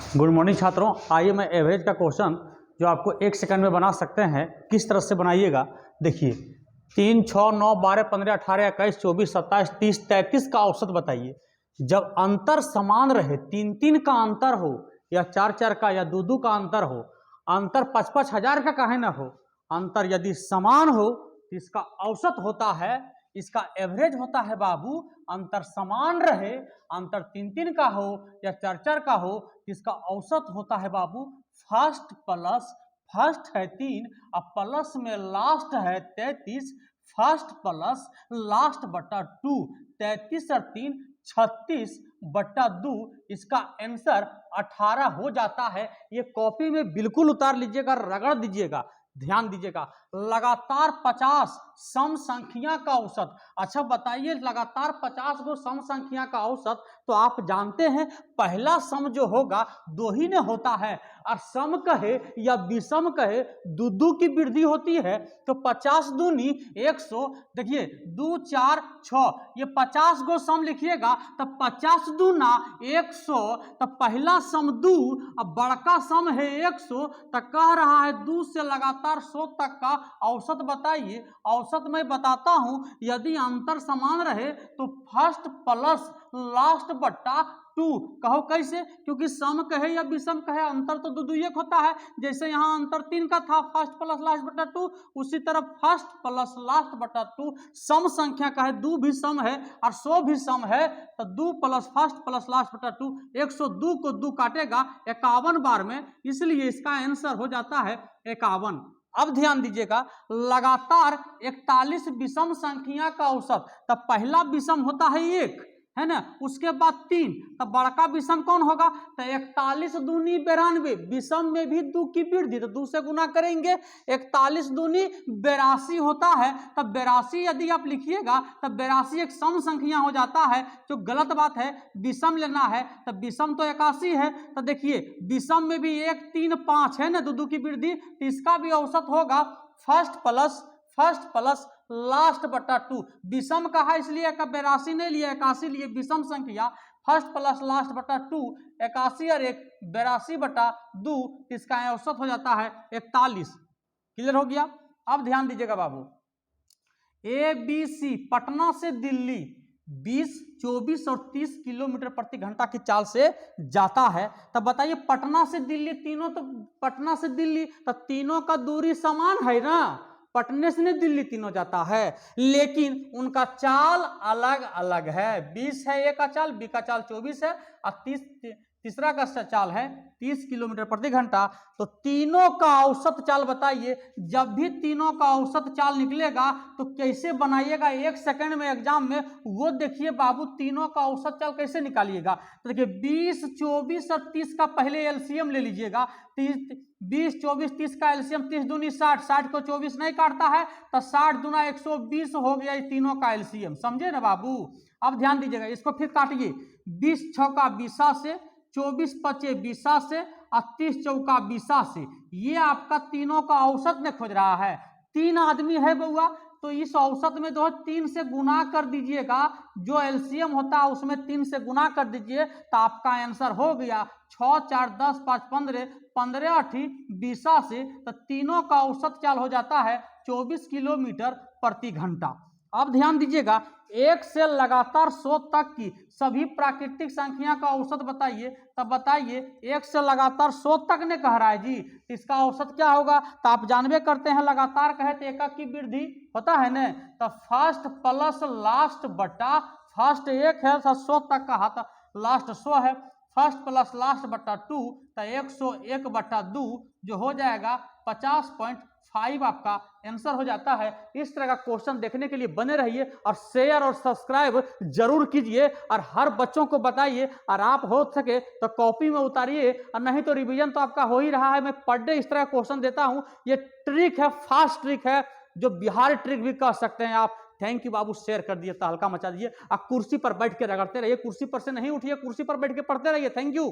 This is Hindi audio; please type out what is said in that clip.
गुड मॉर्निंग छात्रों। आइए मैं एवरेज का क्वेश्चन जो आपको 1 सेकंड में बना सकते हैं किस तरह से बनाइएगा। देखिए 3, 6, 9, 12, 15, 18, 21, 24, 27, 30, 33 का औसत बताइए। जब अंतर समान रहे, 3-3 का अंतर हो या 4-4 का या 2-2 का अंतर हो, अंतर 5-5 हजार का काहे ना हो, अंतर यदि समान हो तो इसका औसत होता है, इसका एवरेज होता है बाबू। अंतर समान रहे, अंतर 3-3 का हो या 4-4 का हो, इसका औसत होता है बाबू फर्स्ट प्लस फर्स्ट है 3 और प्लस में लास्ट है 33, फर्स्ट प्लस लास्ट बटा 2, 33 और 3 36 बटा 2, इसका आंसर 18 हो जाता है। ये कॉपी में बिल्कुल उतार लीजिएगा, रगड़ दीजिएगा। ध्यान दीजिएगा, लगातार 50 सम संख्या का औसत। अच्छा बताइए, लगातार 50 गो सम संख्या का औसत, तो आप जानते हैं पहला सम जो होगा 2 ही ने होता है, और सम कहे या विषम कहे 2-2 की वृद्धि होती है। तो 50 दूनी 100, देखिए 2, 4, 6, ये 50 गो सम लिखिएगा तो 50 दूना 100, तो पहला सम 2 अब बड़का सम है 100, तो कह रहा है 2 से लगातार 100 तक का औसत बताइए। औसत मैं बताता हूं, यदि अंतर समान रहे तो फर्स्ट प्लस लास्ट बट्टा 2, कहो कैसे? क्योंकि सम कहे या विषम कहे अंतर तो 2-2 एक होता है। जैसे यहाँ अंतर 3 का था, फर्स्ट प्लस लास्ट बटा 2, उसी तरह फर्स्ट प्लस लास्ट बटा 2 सम संख्या का है, 2 भी सम है और 100 भी सम है, तो 2 प्लस फर्स्ट प्लस लास्ट बटा 2, 102 को 2 काटेगा 51 बार में, इसलिए इसका आंसर हो जाता है 51। अब ध्यान दीजिएगा, लगातार 41 विषम संख्या का औसत, तब पहला विषम होता है 1, है ना, उसके बाद 3, तब बड़का विषम कौन होगा? तो 41 दूनी 92, विषम में भी 2 की वृद्धि, तो 2 से गुना करेंगे, 41 दूनी 82 होता है। तब 82 यदि आप लिखिएगा तब 82 एक सम संख्या हो जाता है, जो गलत बात है, विषम लेना है। तब विषम तो 81 है, तो देखिए विषम में भी 1, 3, 5 है ना, 2-2 की वृद्धि, तो इसका भी औसत होगा फर्स्ट प्लस लास्ट बटा 2। विषम कहा इसलिए 82 नहीं लिया, 81 लिए, विषम संख्या फर्स्ट प्लस लास्ट बटा 2, 81 और 1 82 बटा 2, इसका औसत हो जाता है 41। क्लियर हो गया? अब ध्यान दीजिएगा बाबू, ABC पटना से दिल्ली 20, 24 और 30 किलोमीटर प्रति घंटा की चाल से जाता है। तब बताइए पटना से दिल्ली, तीनों तो पटना से दिल्ली, तो तीनों का दूरी समान है ना, पटने से दिल्ली तीनों जाता है, लेकिन उनका चाल अलग अलग है। 20 है ए का चाल, बी का चाल 24 है, और 30 तीसरा का चाल है 30 किलोमीटर प्रति घंटा। तो तीनों का औसत चाल बताइए। जब भी तीनों का औसत चाल निकलेगा तो कैसे बनाइएगा 1 सेकंड में एग्जाम में, वो देखिए बाबू। तीनों का औसत चाल कैसे निकालिएगा? तो देखिए 20, 24 और 30 का पहले एलसीएम ले लीजिएगा। 20, 24, 30 का एलसीएम, 30 दूनी 60, 60 को 24 नहीं काटता है, तो 60 दूना 120 हो गया ये तीनों का एलसीएम। समझे ना बाबू? अब ध्यान दीजिएगा, इसको फिर काटिए। 20 छक्का 20 से, 24 पचे 20 से और 30 चौका 20 से, ये आपका तीनों का औसत में खोज रहा है। 3 आदमी है बउआ, तो इस औसत में 3 से गुना कर दीजिएगा, जो एलसीएम होता है उसमें 3 से गुना कर दीजिए, तो आपका आंसर हो गया 6, 4, 10, 5, 15, 15 8 20 से, तो तीनों का औसत चाल हो जाता है 24 किलोमीटर प्रति घंटा। अब ध्यान दीजिएगा, 1 से लगातार 100 तक की सभी प्राकृतिक संख्या का औसत बताइए। तब बताइए 1 से लगातार 100 तक ने कह रहा है जी, इसका औसत क्या होगा? तो आप जानबे करते हैं, लगातार कहे तो एकक की वृद्धि होता है ना, तो फर्स्ट प्लस लास्ट बटा, फर्स्ट 1 है 100 तक का हाथ, लास्ट 100 है, फर्स्ट प्लस लास्ट बटा 2, तो 101 बटा 2 जो हो जाएगा 50.5 आपका आंसर हो जाता है। इस तरह का क्वेश्चन देखने के लिए बने रहिए और शेयर और सब्सक्राइब जरूर कीजिए, और हर बच्चों को बताइए, और आप हो सके तो कॉपी में उतारिए, और नहीं तो रिवीजन तो आपका हो ही रहा है। मैं पर डे इस तरह क्वेश्चन देता हूं, ये ट्रिक है, फास्ट ट्रिक है, जो बिहार ट्रिक भी कह सकते हैं आप। थैंक यू बाबू, शेयर कर दिए, तहलका मचा दिए। आप कुर्सी पर बैठ के रगड़ते रहिए, कुर्सी पर से नहीं उठिए, कुर्सी पर बैठ के पढ़ते रहिए। Thank you.